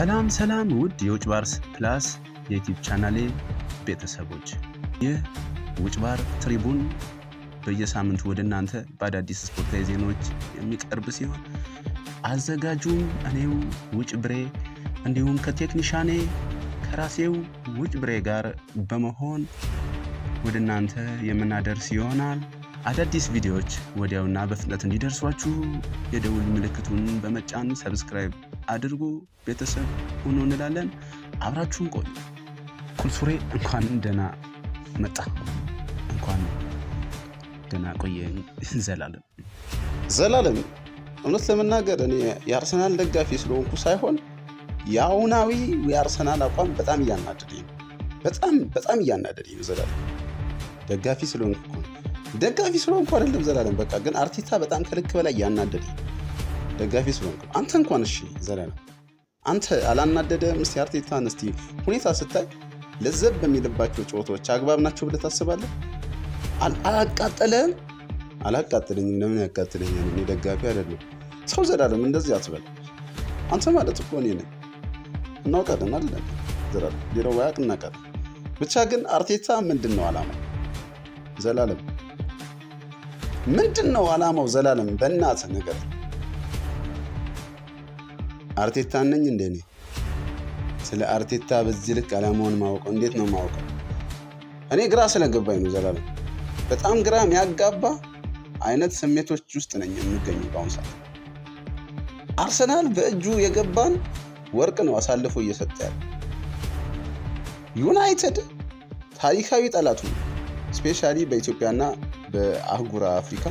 ሰላም ውድ የውጭ ባር ፕላስ የዩቲዩብ ቻናሌ ቤተሰቦች፣ ይህ ውጭ ባር ትሪቡን በየሳምንቱ ወደ እናንተ በአዳዲስ ስፖርታዊ ዜናዎች የሚቀርብ ሲሆን አዘጋጁም እኔው ውጭ ብሬ እንዲሁም ከቴክኒሻኔ ከራሴው ውጭ ብሬ ጋር በመሆን ወደ እናንተ የምናደርስ ይሆናል። አዳዲስ ቪዲዮዎች ወዲያውና በፍጥነት እንዲደርሷችሁ የደውል ምልክቱን በመጫን ሰብስክራይብ አድርጉ፣ ቤተሰብ ሁኑ እንላለን። አብራችሁን ቆዩ። ኩልሱሬ እንኳን ደህና መጣ፣ እንኳን ደህና ቆየን። ዘላለም እውነት ለመናገር እኔ የአርሰናል ደጋፊ ስለሆንኩ ሳይሆን የአሁናዊ የአርሰናል አቋም በጣም እያናደደኝ ነው። በጣም እያናደደኝ ነው። ዘላለም ደጋፊ ስለሆንኩ አይደለም ዘላለም፣ በቃ ግን አርቴታ በጣም ከልክ በላይ እያናደደኝ ደጋፊ ስለሆንኩ። አንተ እንኳን እሺ ዘላለም አንተ አላናደደም? እስቲ አርቴታን እስቲ ሁኔታ ስታይ ለዘብ በሚልባቸው ጨዋታዎች አግባብ ናቸው ብለህ ታስባለህ? አላቃጠለኝም። ለምን ያቃጥለኛል? እኔ ደጋፊ አይደለም። ሰው ዘላለም እንደዚህ አትበል። አንተ ማለት እኮ እኔ ነኝ። እናውቃለን አይደል ዘላለም? ሌላው ባያቅ እናውቃለን። ብቻ ግን አርቴታ ምንድን ነው ዓላማው? ዘላለም ምንድን ነው ዓላማው? ዘላለም በእናትህ ነገር አርቴታ ነኝ እንደ እኔ ስለ አርቴታ በዚህ ልክ ዓላማውን ማወቀው እንዴት ነው ማወቀው? እኔ ግራ ስለገባኝ ነው ዘላለም። በጣም ግራ የሚያጋባ አይነት ስሜቶች ውስጥ ነኝ የምገኘው በአሁኑ ሰዓት። አርሰናል በእጁ የገባን ወርቅ ነው አሳልፎ እየሰጠ ያለ። ዩናይትድ ታሪካዊ ጠላቱ ስፔሻሊ በኢትዮጵያና በአህጉረ አፍሪካ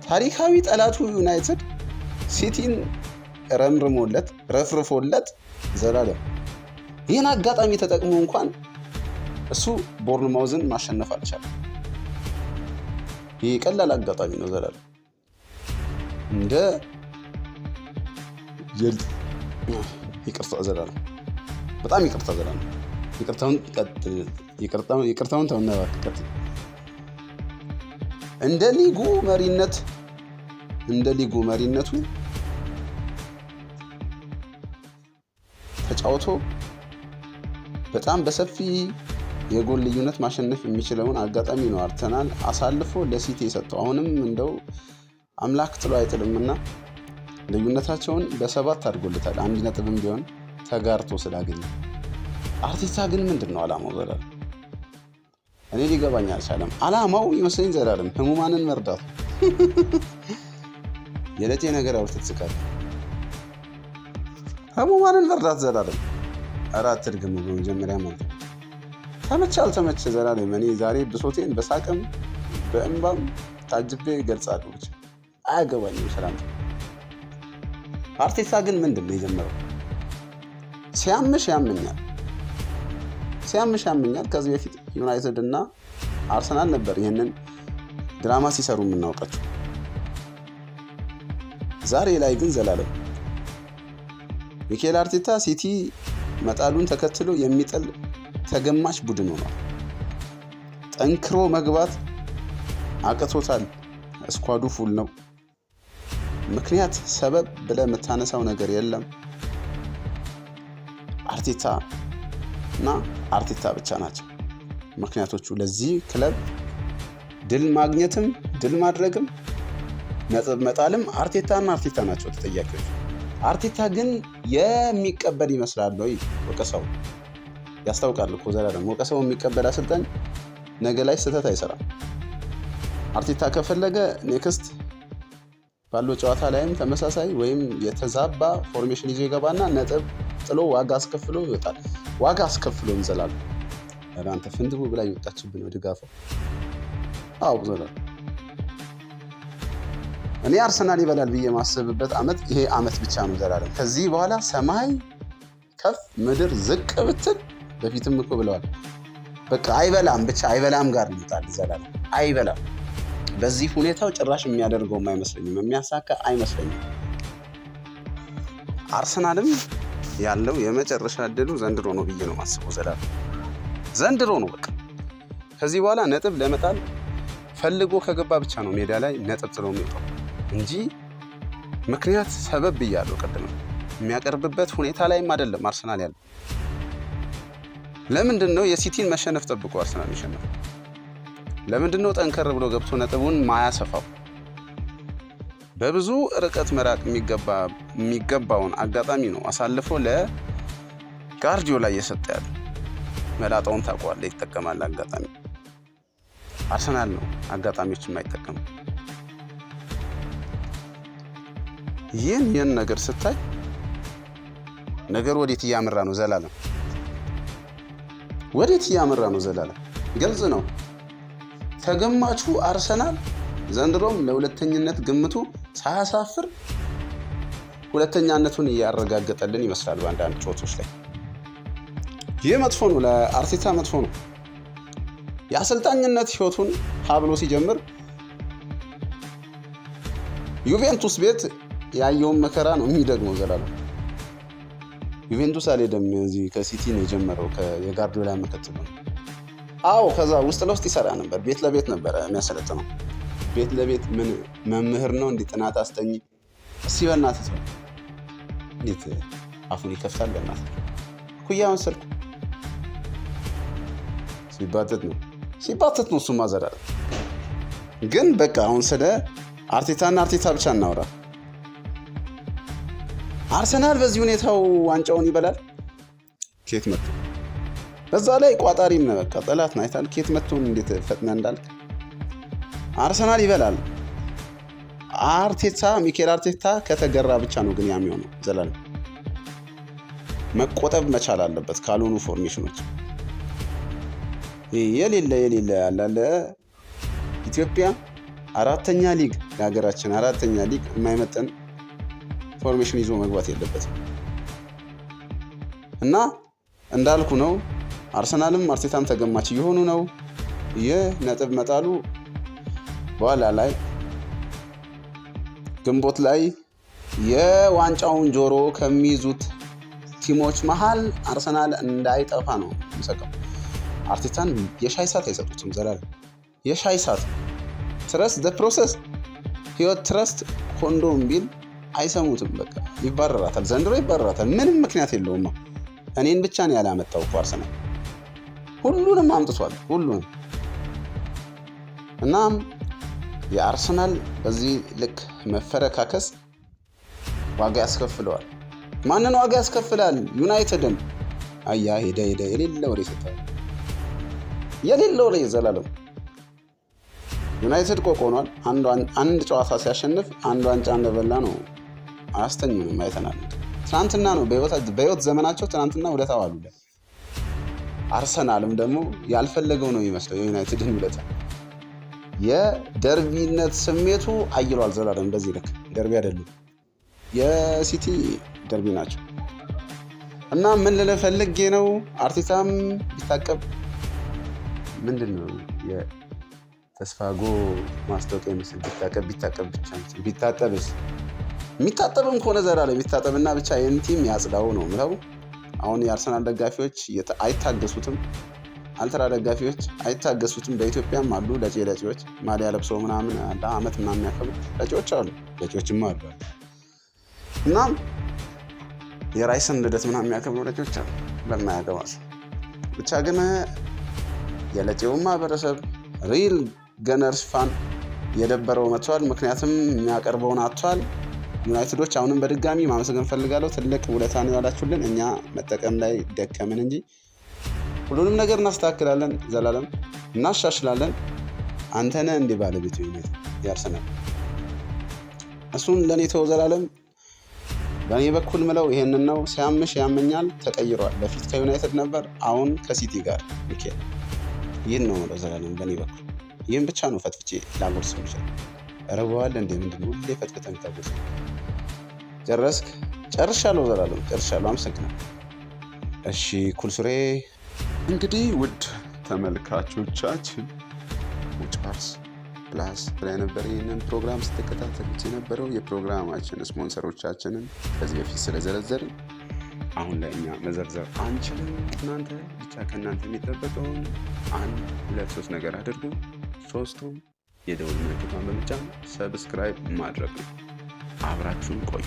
ታሪካዊ ጠላቱ ዩናይትድ ሲቲን ረፍርፎለት ዘላለም ይህን አጋጣሚ ተጠቅሞ እንኳን እሱ ቦርንማውዝን ማሸነፍ አልቻለም። ይህ ቀላል አጋጣሚ ነው ዘላለም። እንደ ይቅርታ ዘላለም፣ በጣም ይቅርታ ዘላለም። ይቅርታውን ተውነባከት። እንደ ሊጉ መሪነቱ ተጫውቶ በጣም በሰፊ የጎል ልዩነት ማሸነፍ የሚችለውን አጋጣሚ ነው አርሰናል አሳልፎ ለሲቲ የሰጠው። አሁንም እንደው አምላክ ጥሎ አይጥልምና ልዩነታቸውን በ7 አድርጎለታል። 1 ነጥብም ቢሆን ተጋርቶ ስላገኘ። አርቴታ ግን ምንድን ነው ዓላማው ዘላለም? እኔ ሊገባኝ አልቻለም። ዓላማው ይመስለኝ ዘላለም ህሙማንን መርዳት። የለጤ ነገር አውርተህ ትስቃለህ። ህሙማንን መርዳት ዘላለም። ኧረ አትድገም። በመጀመሪያ ማለት ተመቸ አልተመቸ ዘላለም እኔ ዛሬ ብሶቴን በሳቅም በእንባም ታጅቤ ገልጻለሁ። ብቻ አያገባኝም። ሰላም አርቴታ ግን ምንድን ነው የጀመረው? ሲያምሽ ያመኛል። ከዚህ በፊት ዩናይትድ እና አርሰናል ነበር ይህንን ድራማ ሲሰሩ የምናውቃቸው። ዛሬ ላይ ግን ዘላለም ሚኬል አርቴታ ሲቲ መጣሉን ተከትሎ የሚጥል ተገማች ቡድን ሆኗል። ጠንክሮ መግባት አቅቶታል። ስኳዱ ፉል ነው። ምክንያት ሰበብ ብለህ የምታነሳው ነገር የለም። አርቴታ እና አርቴታ ብቻ ናቸው ምክንያቶቹ ለዚህ ክለብ ድል ማግኘትም ድል ማድረግም ነጥብ መጣልም አርቴታና አርቴታ ናቸው ተጠያቂዎች። አርቴታ ግን የሚቀበል ይመስላል ወይ? ወቀሰው ያስታውቃል እኮ ዘላለም። ወቀሰው የሚቀበል አሰልጣኝ ነገ ላይ ስህተት አይሰራም። አርቴታ ከፈለገ ኔክስት ባለው ጨዋታ ላይም ተመሳሳይ ወይም የተዛባ ፎርሜሽን ይዞ ይገባና ነጥብ ጥሎ ዋጋ አስከፍሎ ይወጣል። ዋጋ አስከፍሎ እንዘላለን። አንተ ፍንድቡ ብላ ይወጣችብን ወደ ጋፋው። አዎ ዘላለም እኔ አርሰናል ይበላል ብዬ ማሰብበት አመት ይሄ አመት ብቻ ነው ዘላለም። ከዚህ በኋላ ሰማይ ከፍ ምድር ዝቅ ብትል በፊትም እኮ ብለዋል። በቃ አይበላም ጋር ይጣል ዘላለም። አይበላም። በዚህ ሁኔታው ጭራሽ የሚያደርገውም አይመስለኝም፣ የሚያሳካ አይመስለኝም። አርሰናልም ያለው የመጨረሻ እድሉ ዘንድሮ ነው ብዬ ነው ማስበው ዘላለም። ዘንድሮ ነው በቃ። ከዚህ በኋላ ነጥብ ለመጣል ፈልጎ ከገባ ብቻ ነው ሜዳ ላይ ነጥብ ጥሎ የሚወጣው እንጂ ምክንያት ሰበብ ብያለሁ ቀደም። የሚያቀርብበት ሁኔታ ላይም አይደለም አርሰናል ያለው። ለምንድነው የሲቲን መሸነፍ ጠብቆ አርሰናል ይሸነፍ? ለምንድነው ጠንከር ብሎ ገብቶ ነጥቡን ማያሰፋው? በብዙ ርቀት መራቅ የሚገባውን አጋጣሚ ነው አሳልፎ ለጋርዲዮላ እየሰጠ ያለ። መላጣውን ታውቀዋለህ፣ ይጠቀማል አጋጣሚ። አርሰናል ነው አጋጣሚዎች የማይጠቀሙ። ይህን ነገር ስታይ ነገር ወዴት እያመራ ነው ዘላለም? ወዴት እያመራ ነው ዘላለም? ግልጽ ነው። ተገማቹ አርሰናል ዘንድሮም ለሁለተኝነት ግምቱ ሳያሳፍር ሁለተኛነቱን እያረጋገጠልን ይመስላል በአንዳንድ ጨዋታዎች ላይ። ይህ መጥፎ ነው፣ ለአርቴታ መጥፎ ነው። የአሰልጣኝነት ህይወቱን ሀብሎ ሲጀምር ዩቬንቱስ ቤት ያየውን መከራ ነው የሚደግመው ዘላለም። ዩቬንቱስ አልሄደም፣ እዚህ ከሲቲ ነው የጀመረው፣ የጋርዲዮላ ምክትል ነው። አዎ ከዛ ውስጥ ለውስጥ ይሰራ ነበር፣ ቤት ለቤት ነበር የሚያሰለጥነው። ቤት ለቤት ምን መምህር ነው እንዴ? ጥናት አስጠኝ። እስቲ በእናትህ ተው፣ እንዴት አፉን ይከፍታል? በእናትህ ኩያ መሰልኩ። ሲባተት ነው እሱማ ዘላለም። ግን በቃ አሁን ስለ አርቴታና አርቴታ ብቻ እናውራ። አርሰናል በዚህ ሁኔታው ዋንጫውን ይበላል? ኬት መጥቶ በዛ ላይ ቋጣሪም ነው። በቃ ጠላት ነው። አይታል ኬት መጥቶ እንዴት ፈጥነ እንዳልክ አርሰናል ይበላል። ሚኬል አርቴታ ከተገራ ብቻ ነው ግን የሚሆነው ዘላለም። መቆጠብ መቻል አለበት ካልሆኑ ፎርሜሽኖች የሌለ ያላለ ኢትዮጵያ አራተኛ ሊግ ለሀገራችን አራተኛ ሊግ የማይመጠን ፎርሜሽን ይዞ መግባት የለበትም። እና እንዳልኩ ነው አርሰናልም አርቴታም ተገማች እየሆኑ ነው። የነጥብ መጣሉ በኋላ ላይ ግንቦት ላይ የዋንጫውን ጆሮ ከሚይዙት ቲሞች መሃል አርሰናል እንዳይጠፋ ነው የሚሰቀው። አርቴታን የሻይ ሰዓት አይሰጡትም ዘላለም። የሻይ ሰዓት ትረስት ዘ ፕሮሰስ ህይወት ትረስት ኮንዶም ቢል አይሰሙትም። በቃ ይባረራታል፣ ዘንድሮ ይባረራታል። ምንም ምክንያት የለውም። እኔን ብቻ ነው ያላመጣው እኮ አርሰናል፣ ሁሉንም አምጥቷል፣ ሁሉንም። እናም የአርሰናል በዚህ ልክ መፈረካከስ ዋጋ ያስከፍለዋል። ማንን ዋጋ ያስከፍላል? ዩናይትድን። አያ ሄደ የሌለ ወሬ ሰጥቷል፣ የሌለ ወሬ ዘላለም። ዩናይትድ ቆቆኗል። አንድ ጨዋታ ሲያሸንፍ አንድ ዋንጫ እንደበላ ነው። አያስተኙንም፣ አይተናል። ትናንትና ነው በህይወት ዘመናቸው ትናንትና ውለታ ዋሉለት። አርሰናልም ደግሞ ያልፈለገው ነው የሚመስለው የዩናይትድን ውለታ። የደርቢነት ስሜቱ አይሏል ዘላለም። በዚህ ልክ ደርቢ አይደሉም፣ የሲቲ ደርቢ ናቸው። እና ምን ልልህ ፈልጌ ነው አርቴታም ቢታቀብ ምንድነው የተስፋጎ ማስታወቂያ ይመስል ቢታቀብ ብቻ ቢታጠብስ? የሚታጠብም ከሆነ ዘላለም የሚታጠብና ብቻ ይህን ቲም ያጽዳው ነው ምለው። አሁን የአርሰናል ደጋፊዎች አይታገሱትም፣ አልትራ ደጋፊዎች አይታገሱትም። በኢትዮጵያም አሉ ለጪዎች ማሊያ ለብሰው ምናምን አመት ምናምን የሚያከብሩ ለጪዎች አሉ፣ ለጪዎችም አሉ። እናም የራይሰን ልደት ምናምን የሚያከብሩ ለጪዎች አሉ በማያገባስ። ብቻ ግን የለጪው ማህበረሰብ ሪል ገነርስ ፋን የደበረው መጥቷል። ምክንያቱም የሚያቀርበውን አጥቷል። ዩናይትዶች አሁንም በድጋሚ ማመስገን ፈልጋለሁ። ትልቅ ውለታ ነው ያላችሁልን። እኛ መጠቀም ላይ ደከምን እንጂ ሁሉንም ነገር እናስተካክላለን፣ ዘላለም እናሻሽላለን። አንተነ እንደ ባለቤቱ ያርሰናል እሱን ለኔ ተው ዘላለም። በእኔ በኩል ምለው ይሄንን ነው። ሲያምሽ ያመኛል፣ ተቀይሯል። በፊት ከዩናይትድ ነበር፣ አሁን ከሲቲ ጋር ሚኬል። ይህን ነው ምለው ዘላለም በእኔ በኩል። ይህን ብቻ ነው ፈትፍቼ ላጎርስ ይችላል። ረበዋል እንደ ምንድነው ሁሌ ፈትፍተን ታጎርስ? ጨርሻለሁ ዘላለም ጨርሻለሁ። አመሰግናለሁ። እሺ ኩልሱሬ። እንግዲህ ውድ ተመልካቾቻችን ውጭባርስ ፕላስ ላይ ነበር ይህንን ፕሮግራም ስትከታተሉት የነበረው። የፕሮግራማችን ስፖንሰሮቻችንን ከዚህ በፊት ስለዘረዘርን አሁን ላይ እኛ መዘርዘር አንችልም። እናንተ ብቻ ከእናንተ የሚጠበቀውን 1 2 3 ነገር አድርጉ። ሶስቱም የደውል ምልክቷን በመጫን ሰብስክራይብ ማድረግ ነው። አብራችሁን ቆዩ።